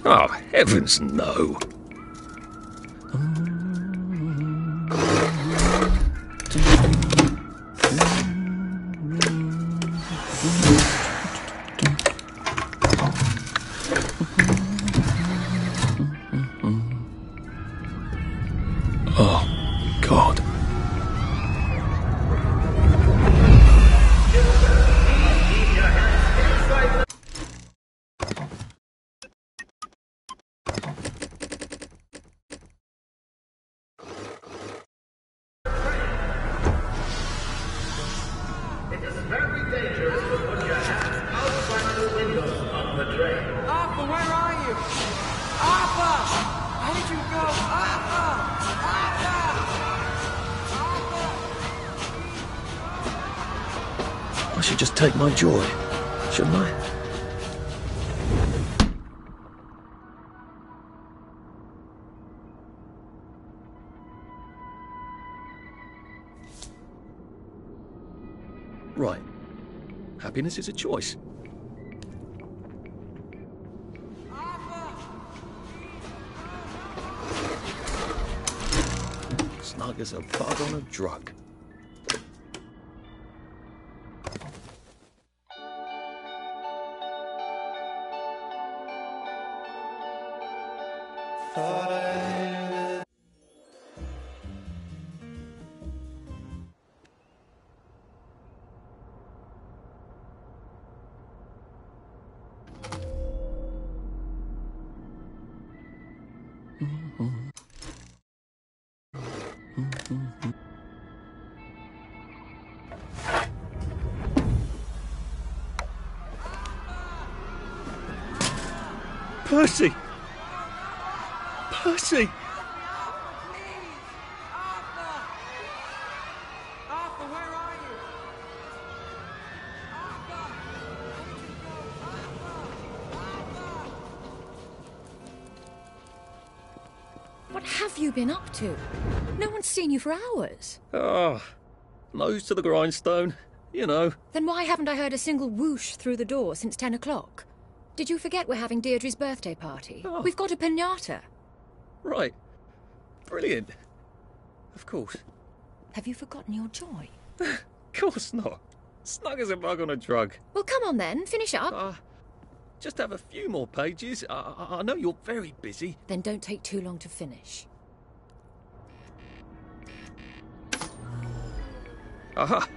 Oh, heavens no. Oh, God. It's very dangerous to put your hands outside the windows on the train. Arthur, where are you? Arthur! Where'd you go? Arthur! Arthur! I should just take my joy, shouldn't I? Right. Happiness is a choice. Snug as a bug on a drug. Percy! Percy! Arthur, where are you? What have you been up to? No one's seen you for hours. Ah, nose to the grindstone, you know. Then why haven't I heard a single whoosh through the door since 10 o'clock? Did you forget we're having Deirdre's birthday party? Oh. We've got a piñata. Right. Brilliant. Of course. Have you forgotten your joy? Of course not. Snug as a bug on a drug. Well, come on then, finish up. Just have a few more pages. I know you're very busy. Then don't take too long to finish. Aha!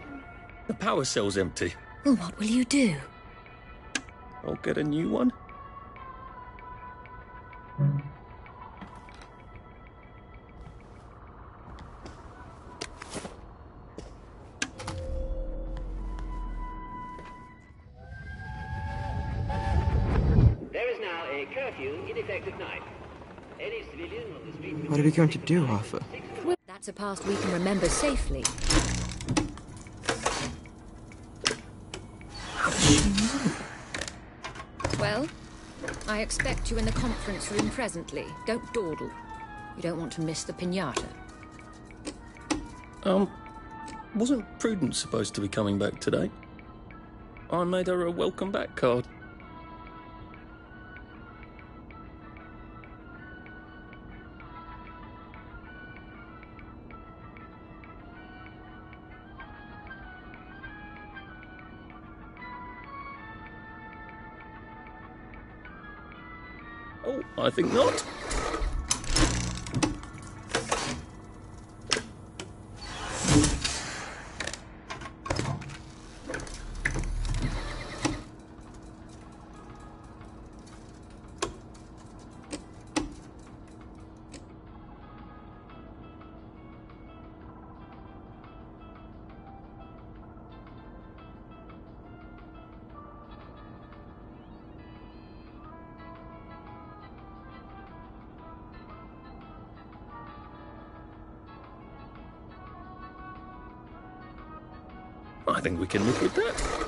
The power cell's empty. Well, what will you do? I'll get a new one. There is now a curfew in effect at night. Any civilian on the street... What are we going to do, Arthur? That's a past we can remember safely. Well, I expect you in the conference room presently. Don't dawdle. You don't want to miss the piñata. Wasn't Prudence supposed to be coming back today? I made her a welcome back card. Oh, I think not. I think we can live with that.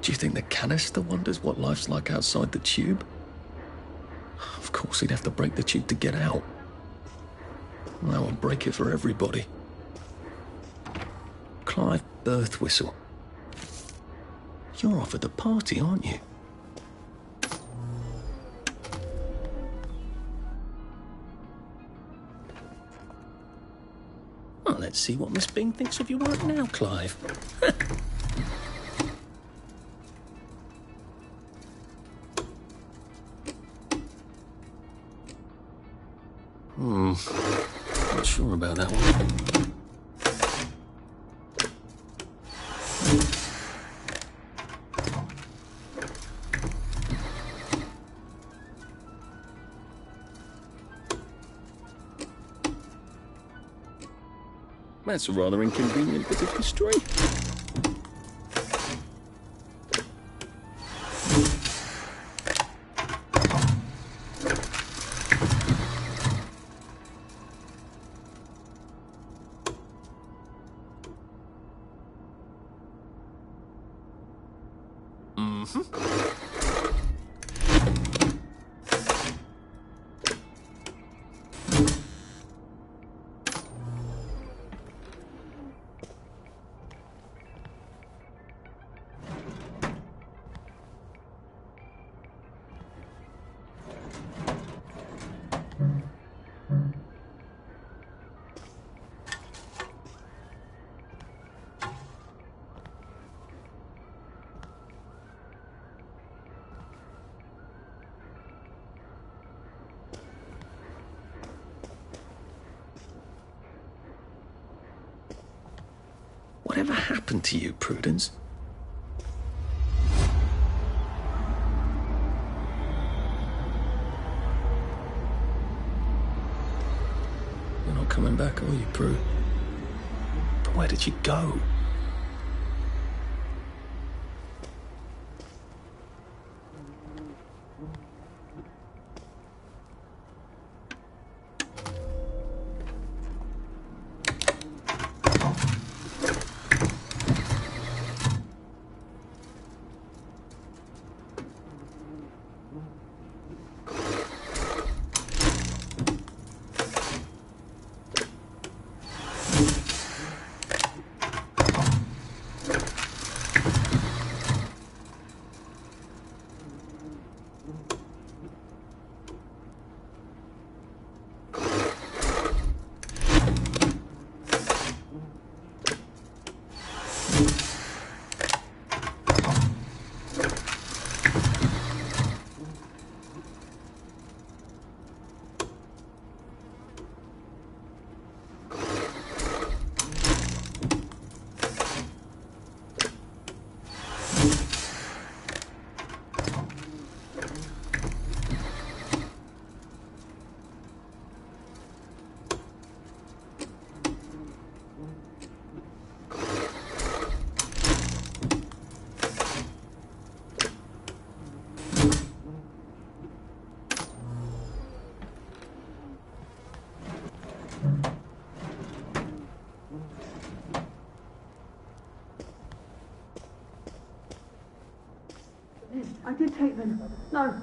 Do you think the canister wonders what life's like outside the tube? Of course, he'd have to break the tube to get out. That would break it for everybody. Clive Birthwhistle. You're off at the party, aren't you? Well, let's see what Miss Bing thinks of your work now, Clive. Not sure about that one. That's a rather inconvenient bit of history. Whatever happened to you, Prudence? You're not coming back, are you, Prue? But where did you go? I did take them. No,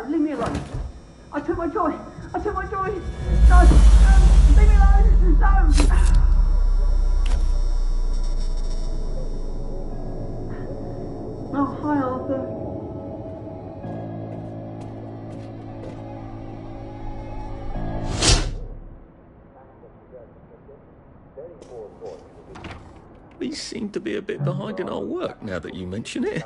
leave me alone. I took my joy. No, leave me alone. No. Oh, hi, Arthur. We seem to be a bit behind in our work now that you mention it.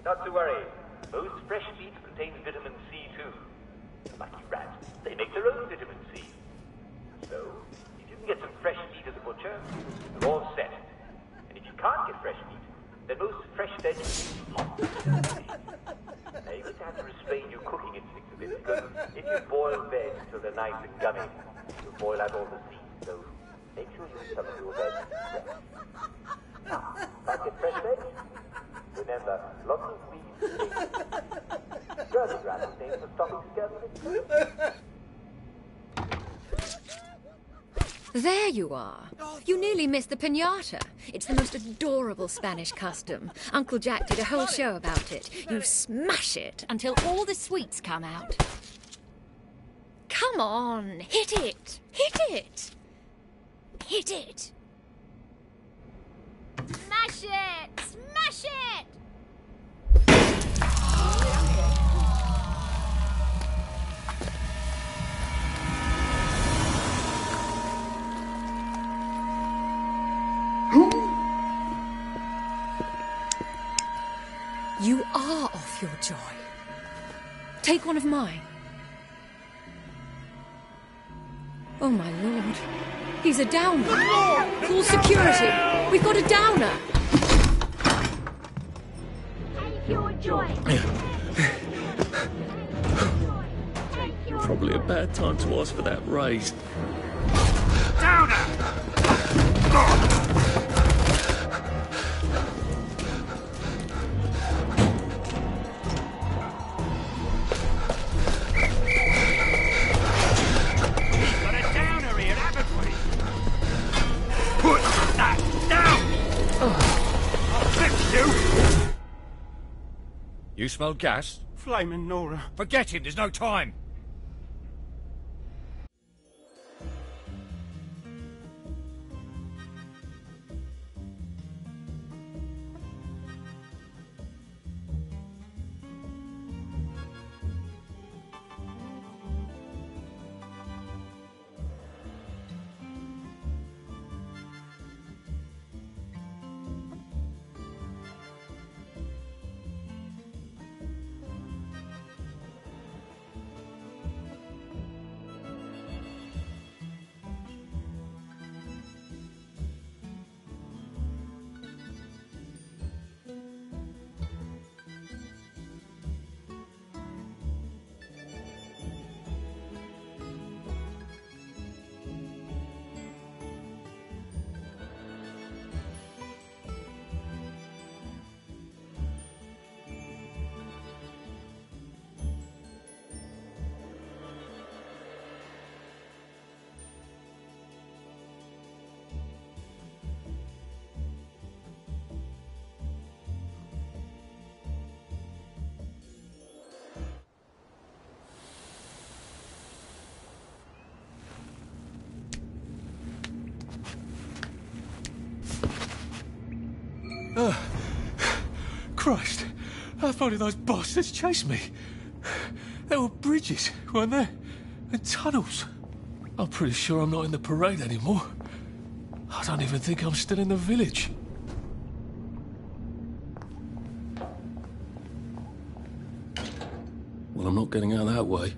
Not to worry. Most fresh meat contains vitamin C too. Lucky rats, they make their own vitamin C. So, if you can get some fresh meat at the butcher, you're all set. And if you can't get fresh meat, then most fresh veggies are Now you're going to have to restrain your cooking instincts a bit, because if you boil veg until they're nice and gummy, you'll boil out all the seeds, so make sure you recover your bed fresh. Now, back at fresh bed. Remember, lots of weeds. Gurgly grass is named for stopping scurvy. There you are. You nearly missed the piñata. It's the most adorable Spanish custom. Uncle Jack did a whole show about it. You smash it until all the sweets come out. Come on, hit it! Hit it! Hit it! Smash it! Smash it! You are off your joy. Take one of mine. Oh, my lord. He's a downer. Call security. We've got a downer. Take your joy. Probably a bad time to ask for that raise. Downer! You smell gas? Flaming Nora. Forget him, there's no time. Christ, how far did those bastards chase me? There were bridges, weren't there? And tunnels. I'm pretty sure I'm not in the parade anymore. I don't even think I'm still in the village. Well, I'm not getting out that way.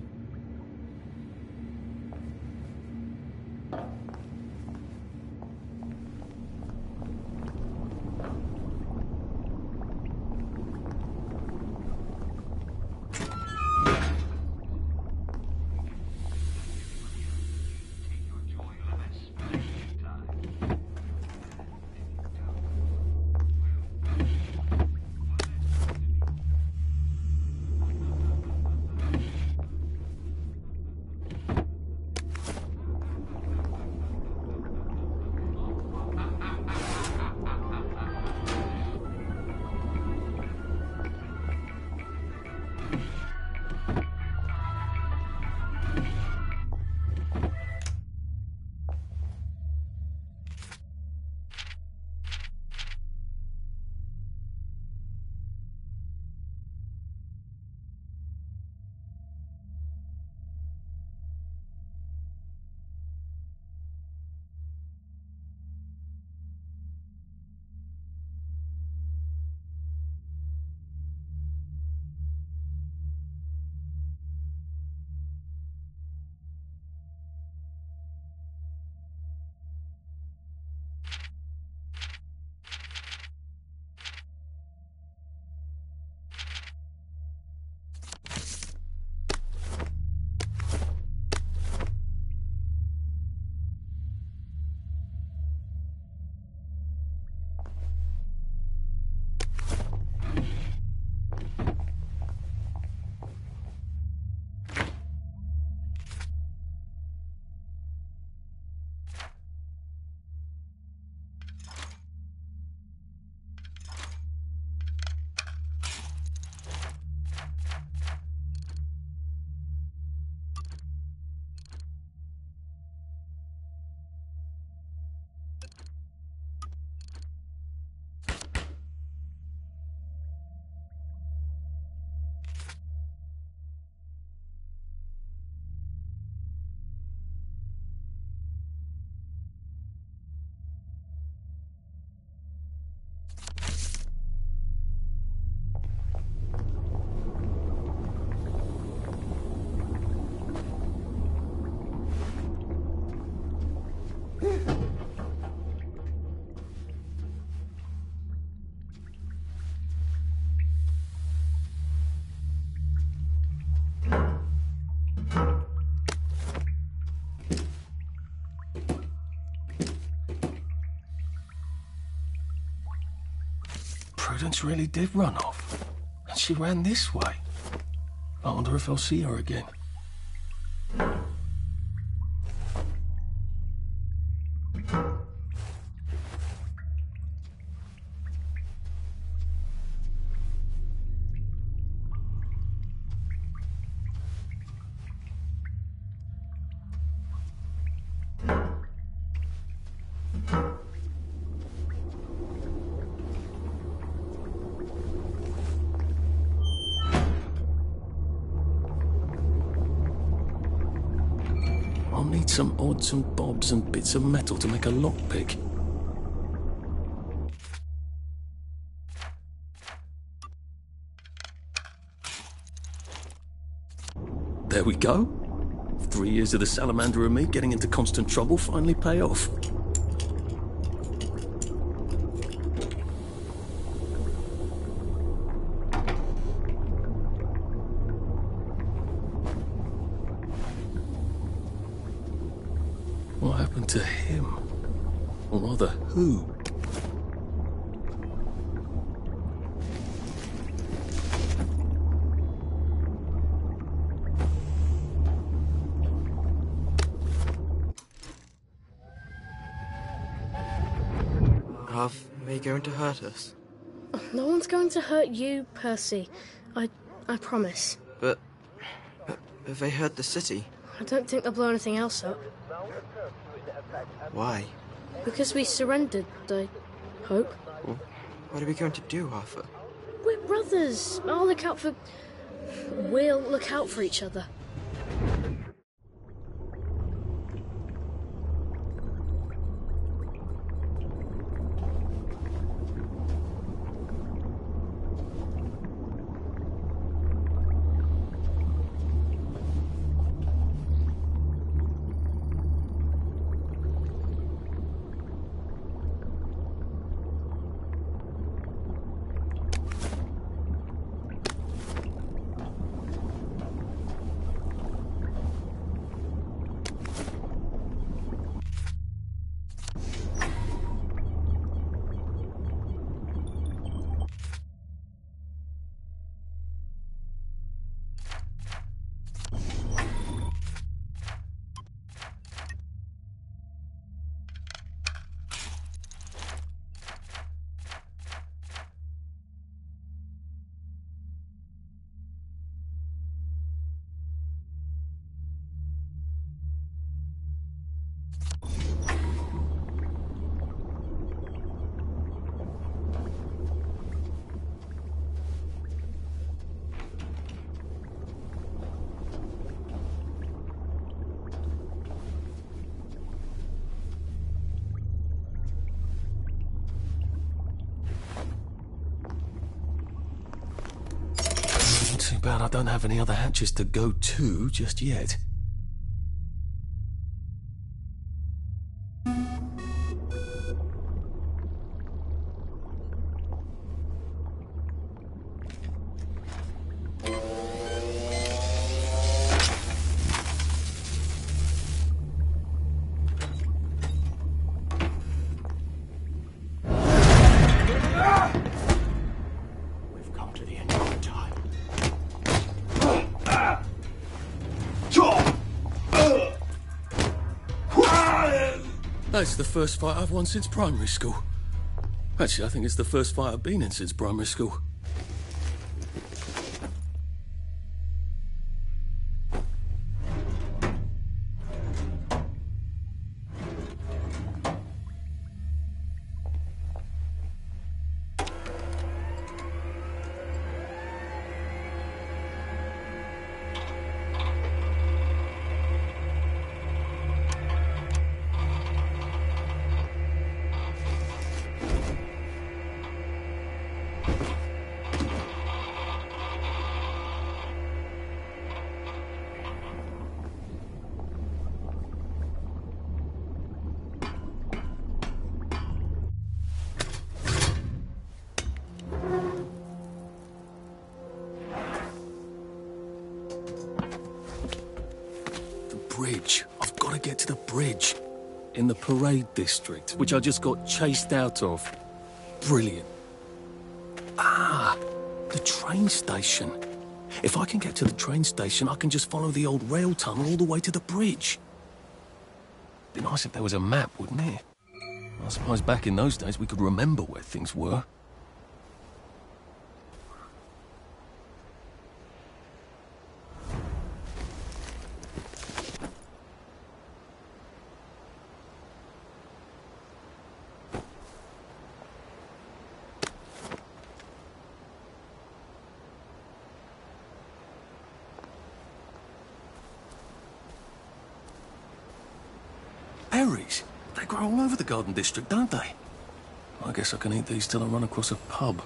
Stevens really did run off. And she ran this way. I wonder if I'll see her again. I'll need some odds and bobs and bits of metal to make a lockpick. There we go. 3 years of the salamander and me getting into constant trouble finally pay off. What happened to him? Or rather, who? Are they going to hurt us? No one's going to hurt you, Percy. I promise. But have they hurt the city? I don't think they'll blow anything else up. Why? Because we surrendered, I hope. Well, what are we going to do, Arthur? We're brothers. We'll look out for each other. Too bad I don't have any other hatches to go to just yet. That's the first fight I've won since primary school. Actually, I think it's the first fight I've been in since primary school. Bridge. I've got to get to the bridge. In the parade district, which I just got chased out of. Brilliant. Ah, the train station. If I can get to the train station, I can just follow the old rail tunnel all the way to the bridge. Be nice if there was a map, wouldn't it? I suppose back in those days we could remember where things were. Berries? They grow all over the Garden District, don't they? I guess I can eat these till I run across a pub.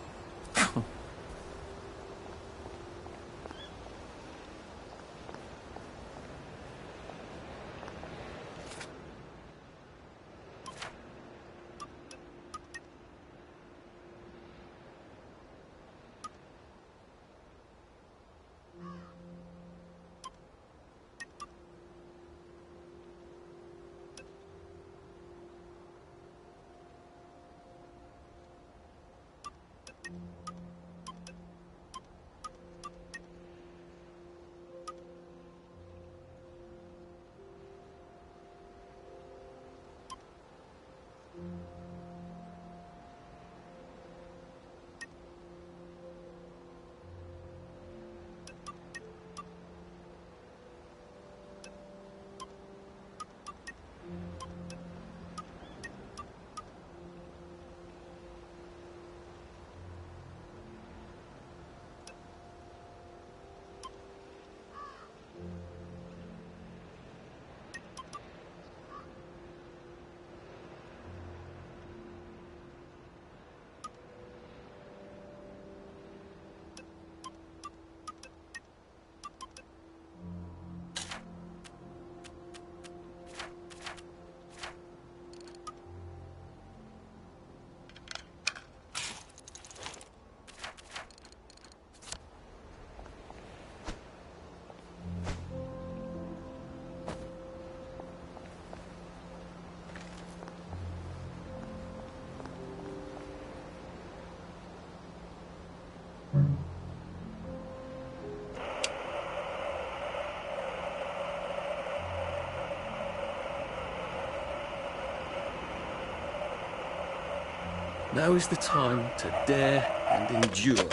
Now is the time to dare and endure.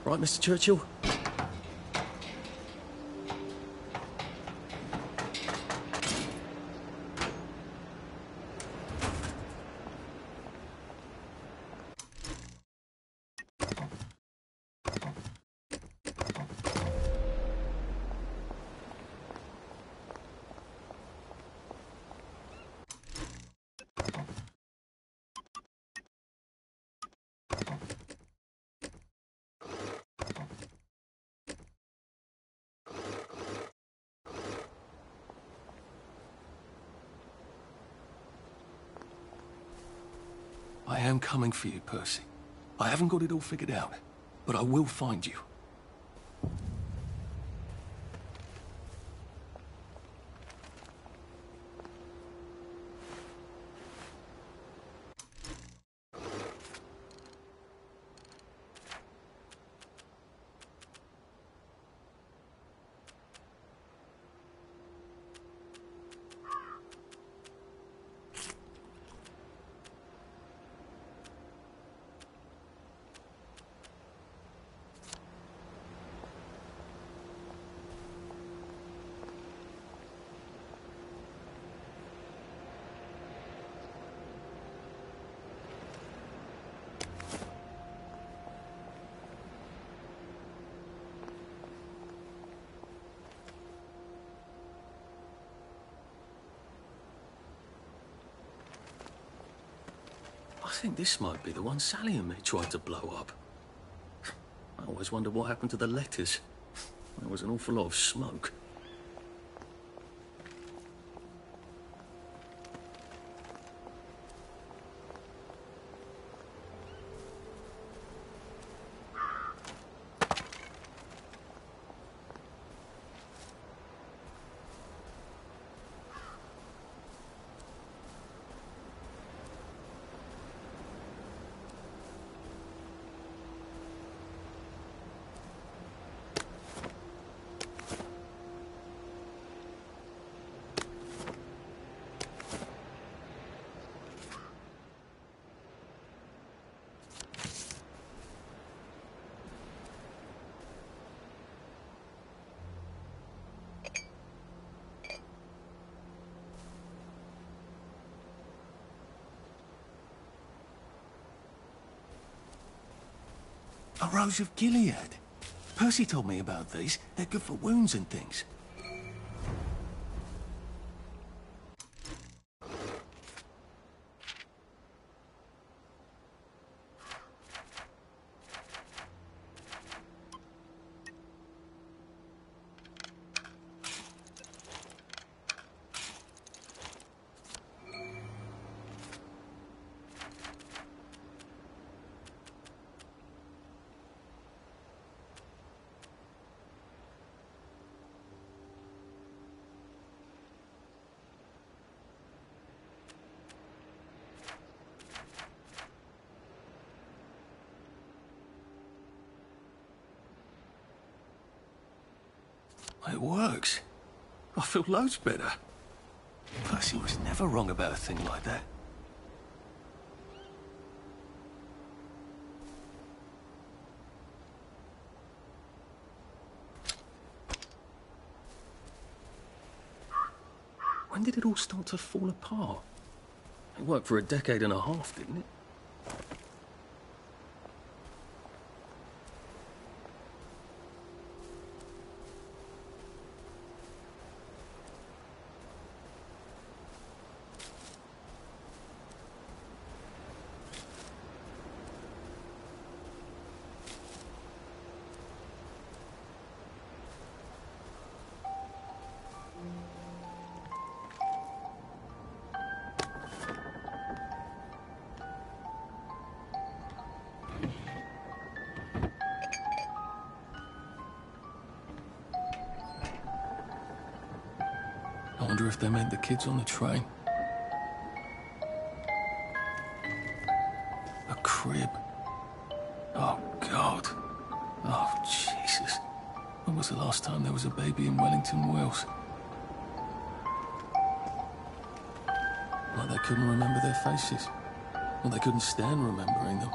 Right, Mr. Churchill? I am coming for you, Percy. I haven't got it all figured out, but I will find you. I think this might be the one Sally and me tried to blow up. I always wondered what happened to the letters. There was an awful lot of smoke. A Rose of Gilead. Percy told me about these. They're good for wounds and things. It works. I feel loads better. Percy was never wrong about a thing like that. When did it all start to fall apart? It worked for a decade and a half, didn't it? I wonder if they meant the kids on the train. A crib. Oh, God. Oh, Jesus. When was the last time there was a baby in Wellington, Wales? Like they couldn't remember their faces. Well, they couldn't stand remembering them.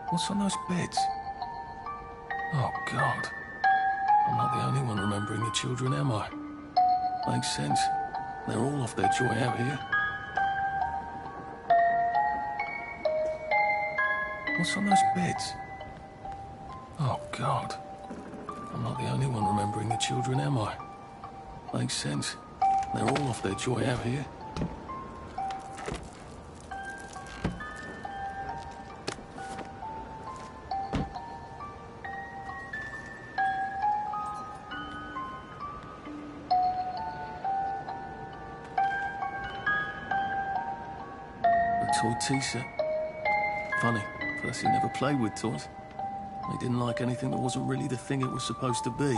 What's on those beds? Oh, God. I'm not the only one remembering the children, am I? Makes sense. They're all off their joy out here. What's on those beds? Oh, God. I'm not the only one remembering the children, am I? Makes sense. They're all off their joy out here. Toy tea set. Funny, Percy never played with toys. He didn't like anything that wasn't really the thing it was supposed to be.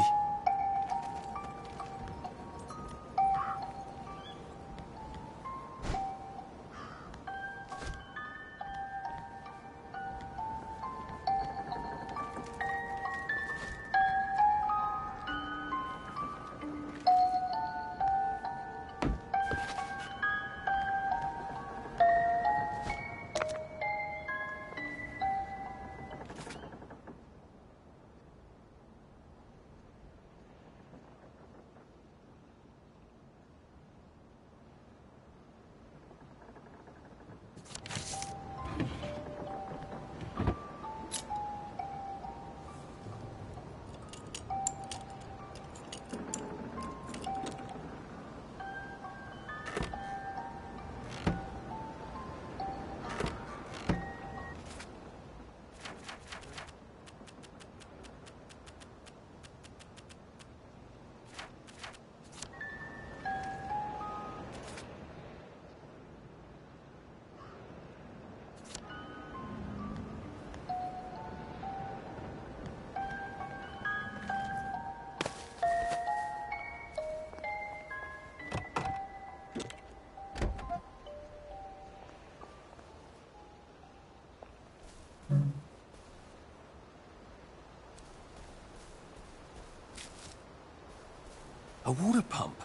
A water pump?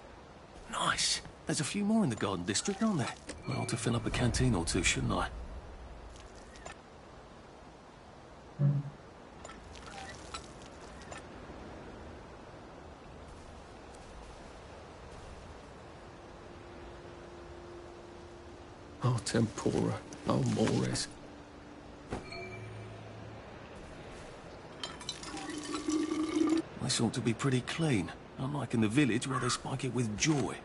Nice. There's a few more in the Garden District, aren't there? I ought to fill up a canteen or two, shouldn't I? Oh, tempura. Oh, mores. This ought to be pretty clean, unlike in the village where they spike it with joy.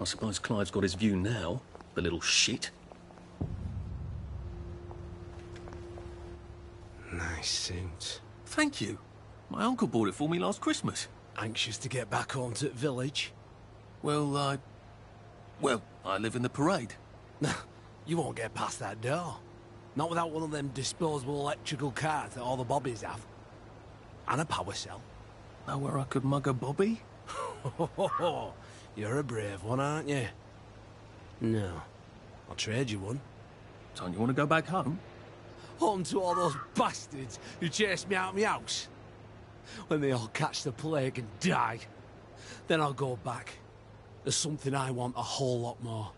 I suppose Clive's got his view now, the little shit. Nice suit. Thank you. My uncle bought it for me last Christmas. Anxious to get back home to the village? Well, I live in the parade. You won't get past that door. Not without one of them disposable electrical cars that all the bobbies have. And a power cell. Know where I could mug a bobby? You're a brave one, aren't you? No. I'll trade you one. Don't you want to go back home? Home to all those bastards who chased me out of my house. When they all catch the plague and die, then I'll go back. There's something I want a whole lot more.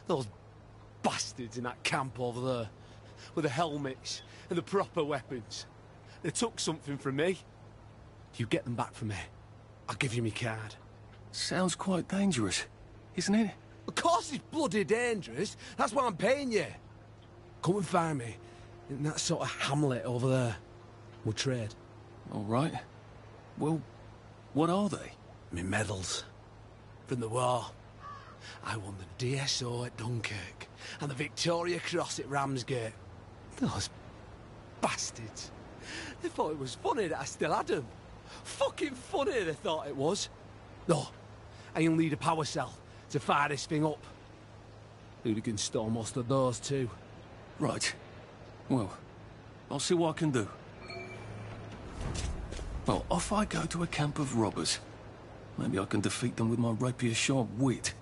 Those bastards in that camp over there, with the helmets and the proper weapons. They took something from me. If you get them back from me, I'll give you my card. Sounds quite dangerous, isn't it? Of course it's bloody dangerous. That's why I'm paying you. Come and find me in that sort of hamlet over there. We'll trade. All right. Well, what are they? Me medals. From the war. I won the DSO at Dunkirk and the Victoria Cross at Ramsgate. Those bastards. They thought it was funny that I still had them. Fucking funny they thought it was. No, I'll need a power cell to fire this thing up. Hooligans stole most of those too. Right. Well, I'll see what I can do. Well, off I go to a camp of robbers. Maybe I can defeat them with my rapier-sharp wit.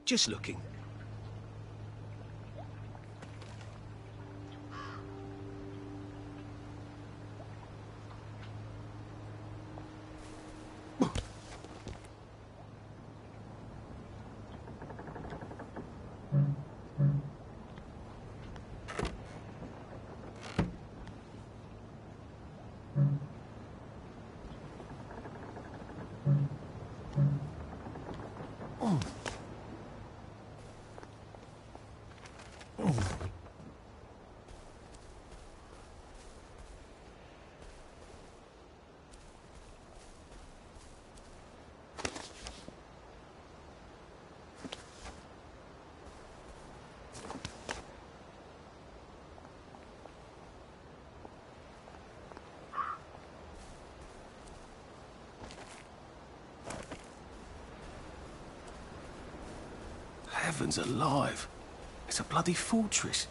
Just looking. Heavens alive. It's a bloody fortress.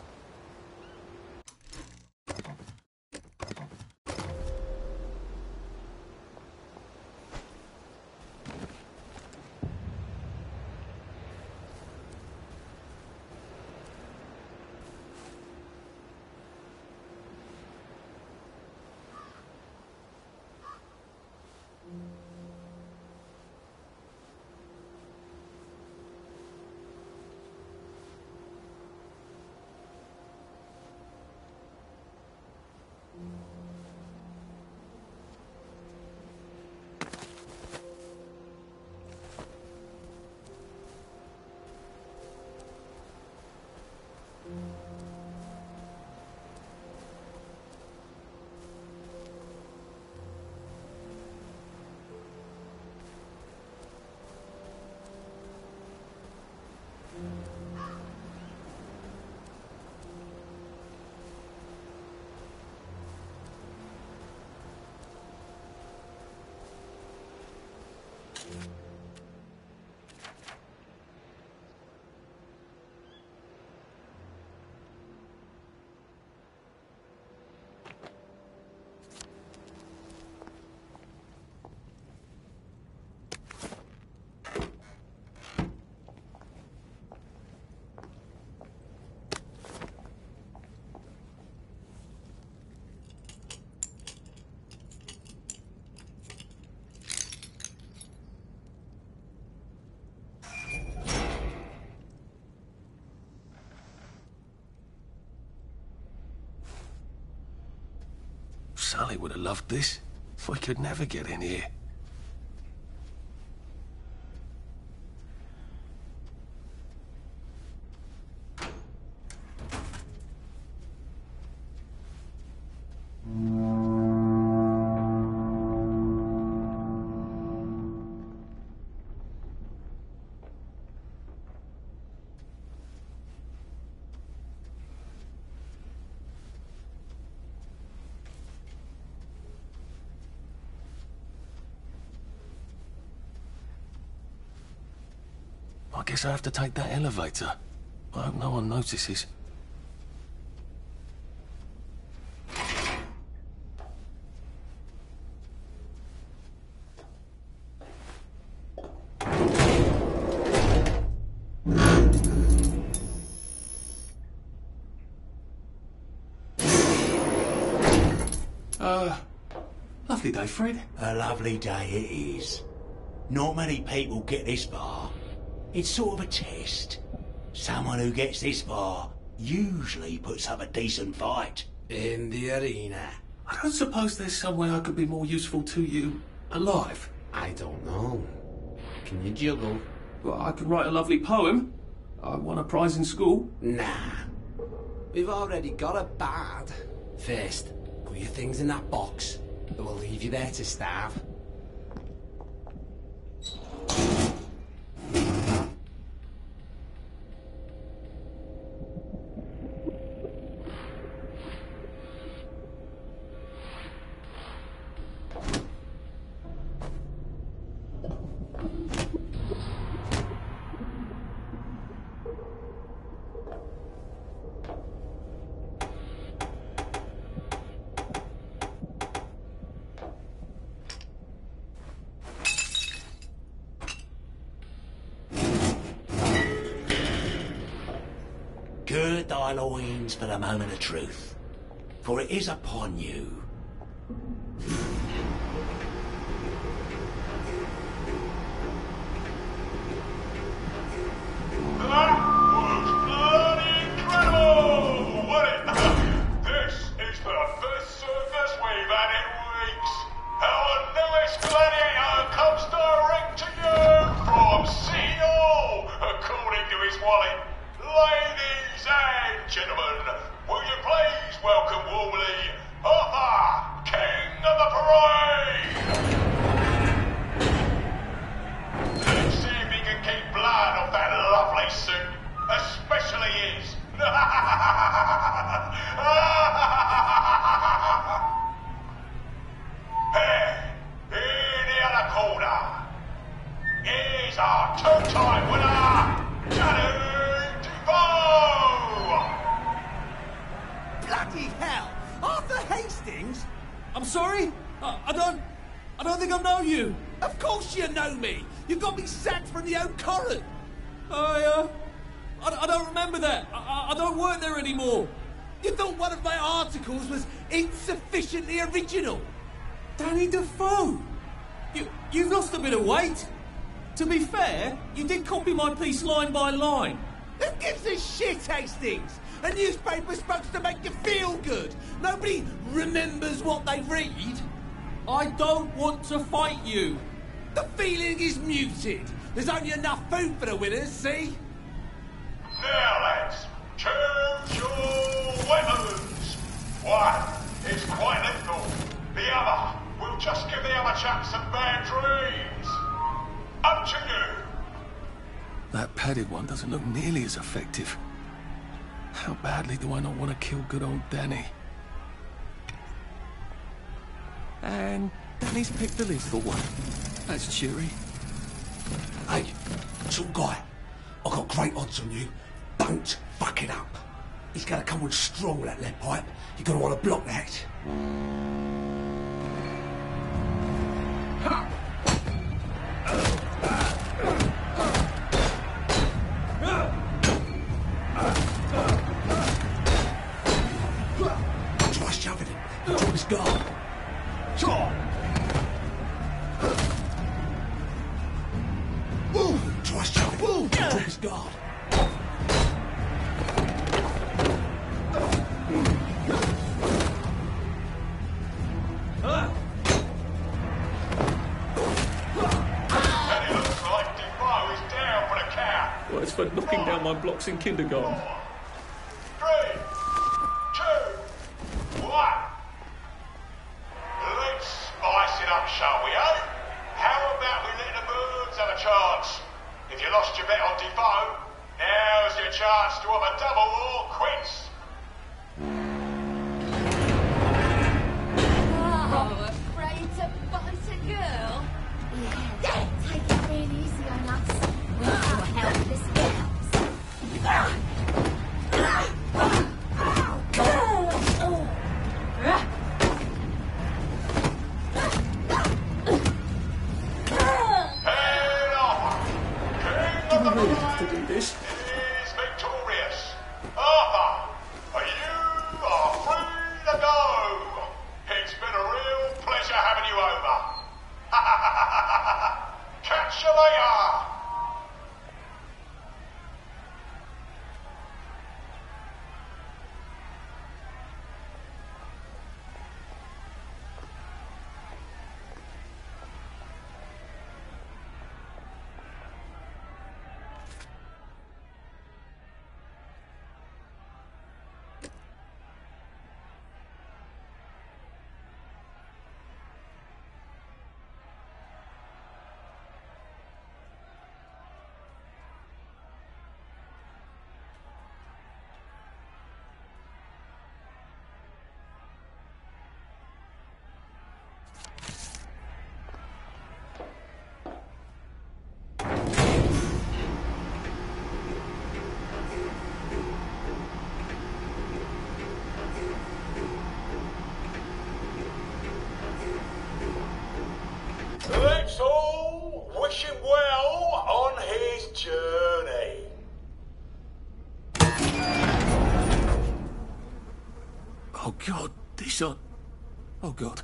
Sully would have loved this. We could never get in here. I guess I have to take that elevator. I hope no one notices. Lovely day, Fred. A lovely day it is. Not many people get this far. It's sort of a test. Someone who gets this far usually puts up a decent fight. In the arena. I don't suppose there's some way I could be more useful to you alive. I don't know. Can you juggle? Well, I could write a lovely poem. I won a prize in school. Nah. We've already got a bard. First, put your things in that box. Or we'll leave you there to starve. Gird thy loins for the moment of truth, for it is upon you. That was bloody incredible, wasn't it? This is the best circus we've had in weeks. Our newest gladiator comes direct to you from City Hall, according to his wallet. Ladies and gentlemen, will you please welcome warmly Arthur, King of the Parade! Let's see if he can keep blood off that lovely suit, especially his. Hey, in the other corner, is our two-time winner, Danny! Bloody hell! Arthur Hastings? I'm sorry? I don't think I know you. Of course you know me. You got me sacked from the Oak Current. I don't remember that. I don't work there anymore. You thought one of my articles was insufficiently original? Danny Defoe! You've lost a bit of weight. To be fair, you did copy my piece line by line. Who gives a shit, Hastings? A newspaper's supposed to make you feel good. Nobody remembers what they read. I don't want to fight you. The feeling is muted. There's only enough food for the winners, see? Now, lads, choose your weapons. One is quite lethal. The other will just give the other chaps some bad dreams. Up to you. That padded one doesn't look nearly as effective. How badly do I not want to kill good old Danny? And Danny's picked the lethal one. That's cheery. Hey, some guy. I've got great odds on you. Don't fuck it up. He's gonna come on strong with that lead pipe. You're gonna want to block that. Try shoving him. Drop his guard. Try shoving him. Drop his guard. Well, it's for knocking down my blocks in kindergarten. 3, 2, 1. Let's spice it up, shall we, eh? How about we let the birds have a chance? If you lost your bet on Defoe, now's your chance to have a double or quits. Oh, afraid to bite a girl? Yeah, take it real easy on us. We're your helpless girls. Head off! King of the really have to do this? is victorious. Arthur, you are free to go. It's been a real pleasure having you over. Catch you later. Let's all wish him well on his journey. Oh, God. These are... Oh, God.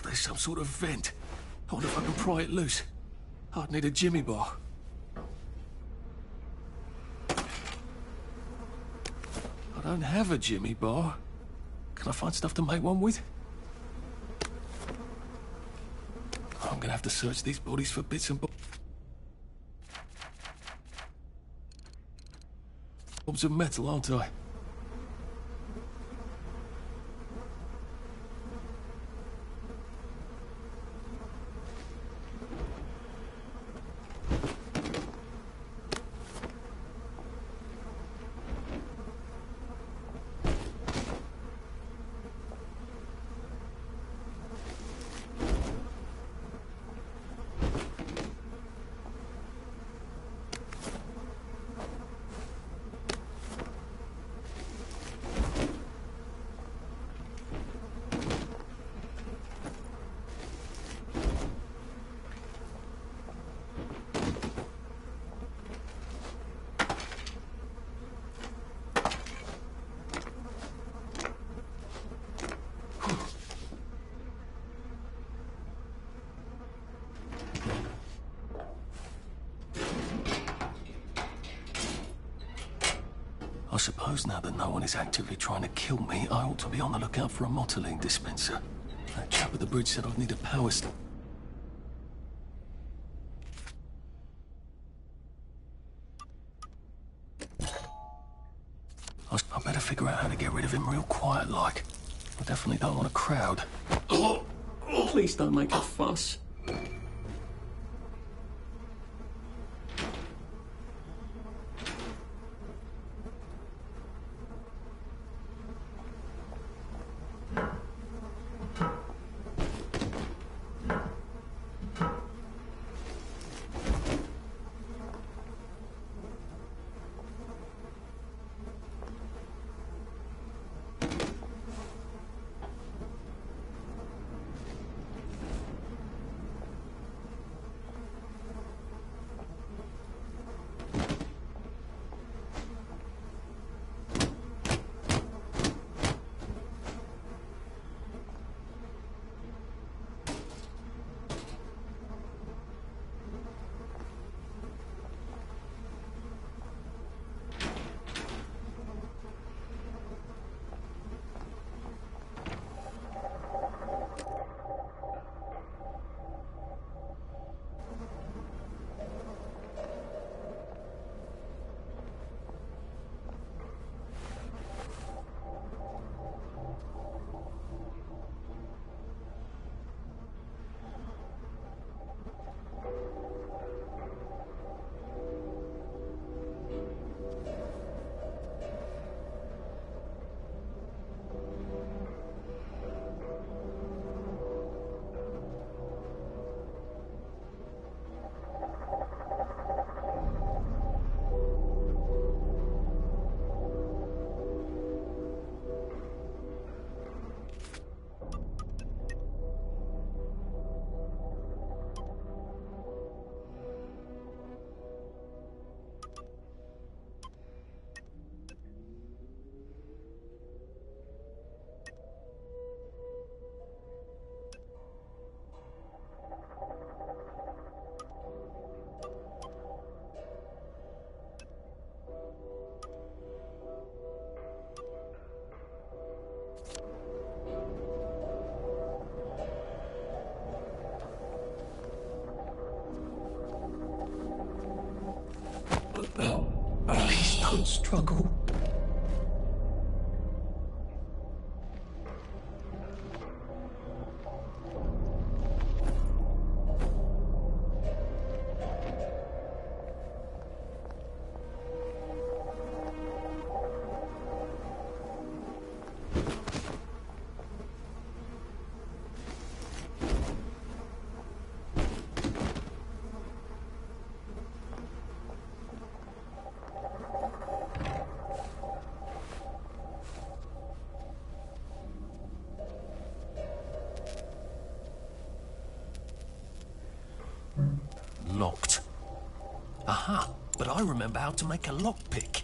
There's some sort of vent. I wonder if I can pry it loose. I'd need a jimmy bar. I don't have a jimmy bar. Can I find stuff to make one with? I'm gonna have to search these bodies for bits and bobs of metal, aren't I? I suppose now that no one is actively trying to kill me, I ought to be on the lookout for a Motoline dispenser. That chap at the bridge said I'd need a power figure out how to get rid of him real quiet like. I definitely don't want a crowd. Please don't make a fuss. Please don't struggle. Locked. Aha, but I remember how to make a lockpick.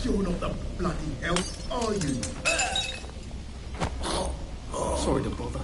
You're not the bloody hell, are you? Sorry to bother.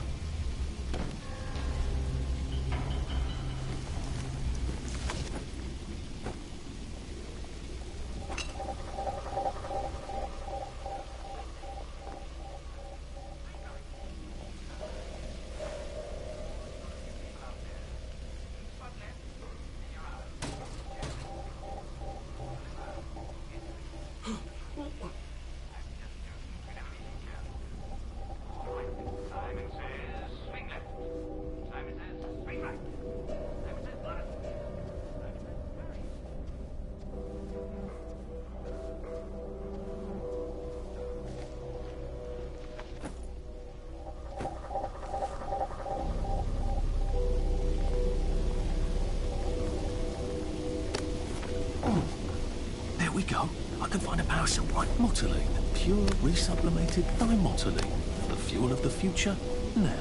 There we go. I can find a power supply. Motoline. Pure resublimated thymotylene. The fuel of the future, now.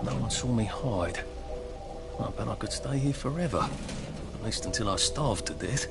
No one saw me hide. I bet I could stay here forever. At least until I starved to death.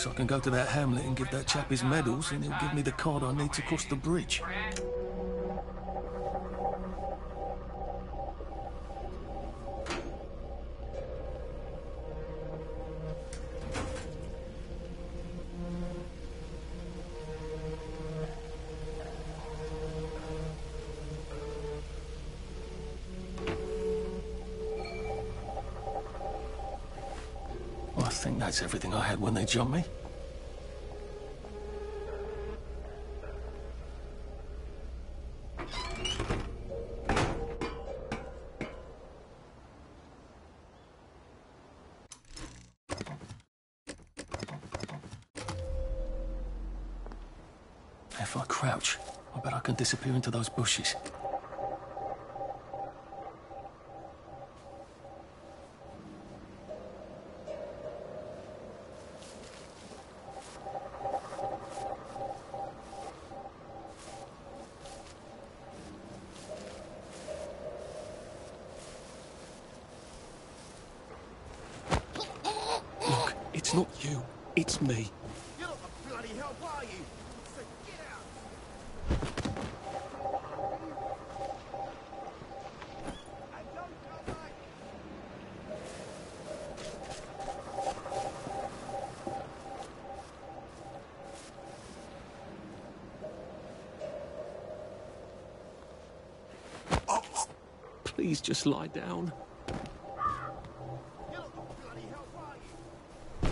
I can go to that hamlet and give that chap his medals, and he'll give me the card I need to cross the bridge. I think that's everything I had when they jumped me. If I crouch, I bet I can disappear into those bushes. Look, it's not you, it's me. You're not the bloody hell, are you? So get out! And don't come back! Please just lie down. You're not the bloody hell, are you?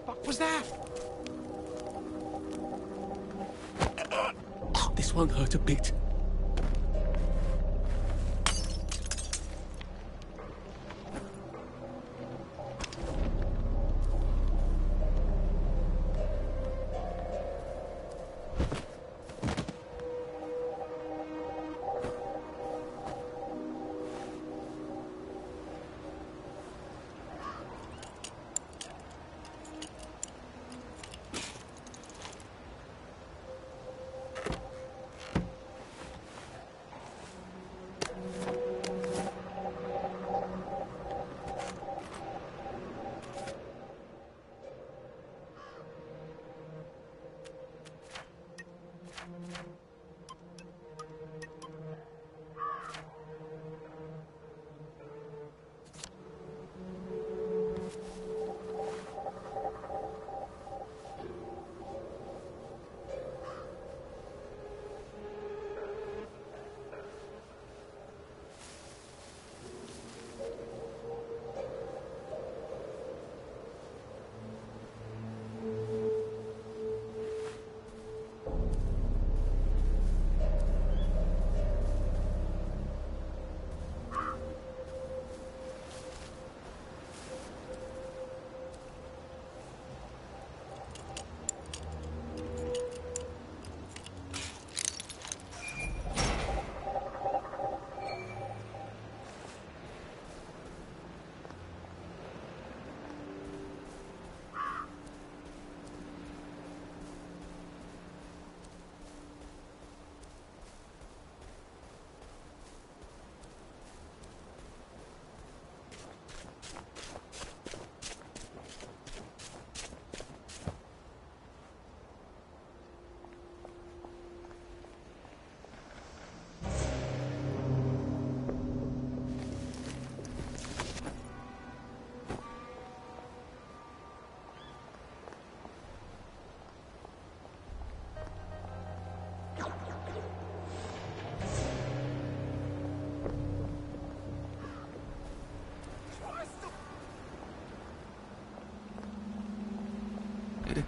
What was that? This won't hurt a bit.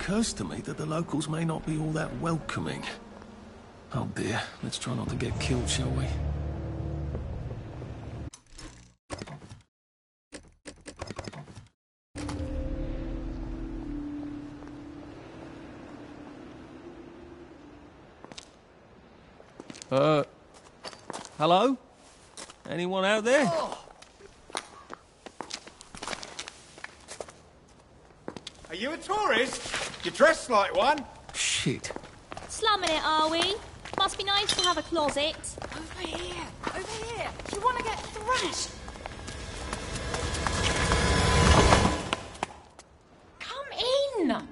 occurs to me that the locals may not be all that welcoming. Oh dear, let's try not to get killed, shall we? Hello? Anyone out there? Are you a tourist? You dress like one. Shit. Slumming it, are we? Must be nice to have a closet. Over here! Over here! Do you want to get thrashed? Come in!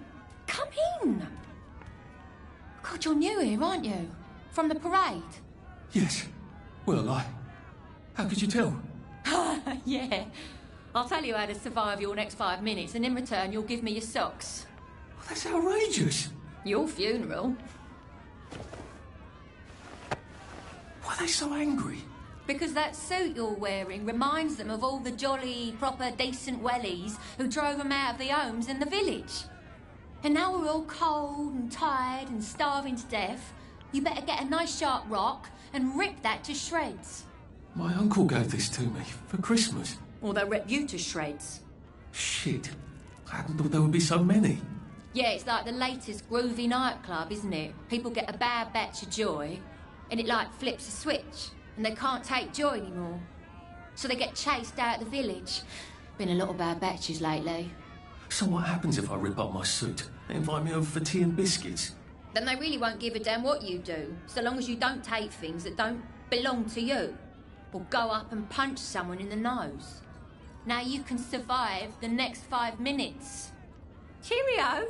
Come in! God, you're new here, aren't you? From the parade? Yes. Well, how could you tell? Yeah. I'll tell you how to survive your next 5 minutes, and in return, you'll give me your socks. Well, that's outrageous. Your funeral. Why are they so angry? Because that suit you're wearing reminds them of all the jolly, proper, decent wellies who drove them out of the homes in the village. And now we're all cold and tired and starving to death. You better get a nice sharp rock and rip that to shreds. My uncle gave this to me for Christmas. Or they'll rip you to shreds. Shit. I hadn't thought there would be so many. Yeah, it's like the latest groovy nightclub, isn't it? People get a bad batch of joy, and it like flips a switch, and they can't take joy anymore. So they get chased out of the village. Been a lot of bad batches lately. So what happens if I rip up my suit? They invite me over for tea and biscuits. Then they really won't give a damn what you do, so long as you don't take things that don't belong to you. Or go up and punch someone in the nose. Now you can survive the next 5 minutes. Cheerio!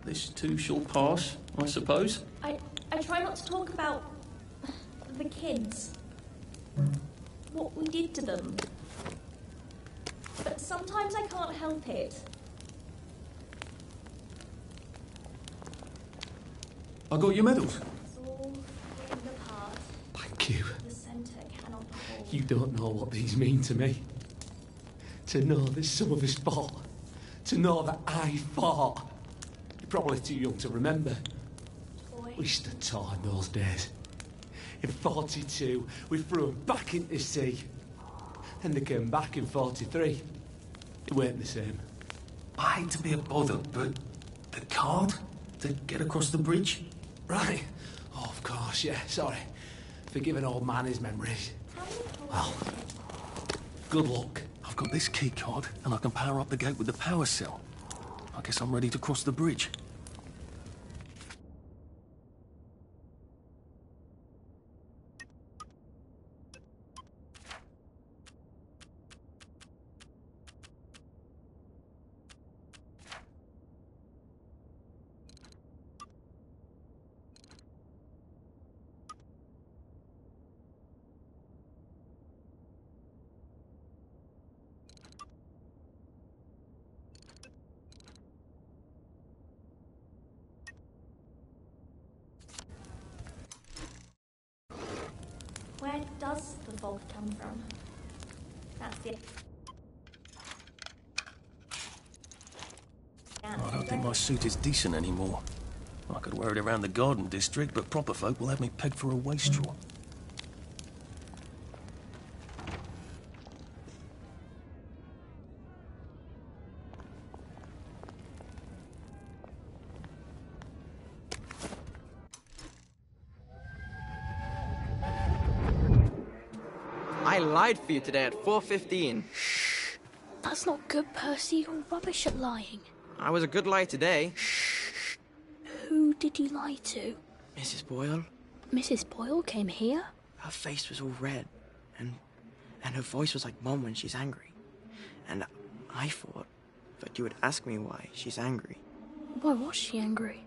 This too shall pass, I suppose. I try not to talk about the kids. What we did to them. But sometimes I can't help it. I got your medals. It's all falling apart. Thank you. The centre cannot hold. You don't know what these mean to me. To know that some of us fought. To know that I fought. You're probably too young to remember. Boy. We stood tall in those days. In 42, we threw them back into the sea. Then they came back in 43. It weren't the same. I hate to be a bother, but the card to get across the bridge? Right. Oh, of course, yeah, sorry. Forgive an old man his memories. Well, good luck. I've got this key card, and I can power up the gate with the power cell. I guess I'm ready to cross the bridge. Where does the fog come from? That's it. I don't think my suit is decent anymore. I could wear it around the garden district, but proper folk will have me pegged for a wastrel. I lied for you today at 4:15. That's not good, Percy. You're rubbish at lying. I was a good lie today. Who did you lie to? Mrs. Boyle, Mrs. Boyle came here? her face was all red, and her voice was like Mum when she's angry. And I thought that you would ask me why she's angry. Why was she angry?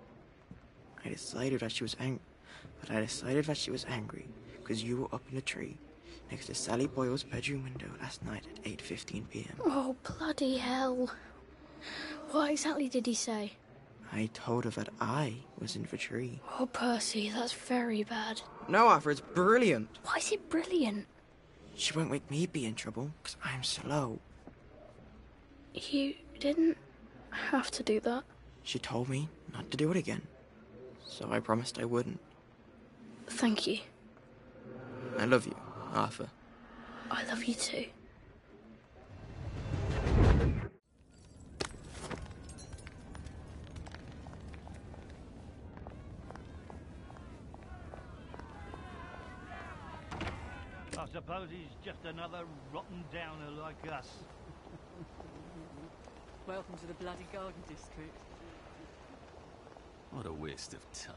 I decided that she was angry, but I decided that she was angry because you were up in a tree next to Sally Boyle's bedroom window last night at 8:15 p.m. Oh, bloody hell. What exactly did he say? I told her that I was infantry. Oh, Percy, that's very bad. No, Arthur, it's brilliant. Why is it brilliant? She won't make me be in trouble, because I'm slow. You didn't have to do that. She told me not to do it again, so I promised I wouldn't. Thank you. I love you, Arthur. I love you too. I suppose he's just another rotten downer like us. Welcome to the bloody Garden District. What a waste of time.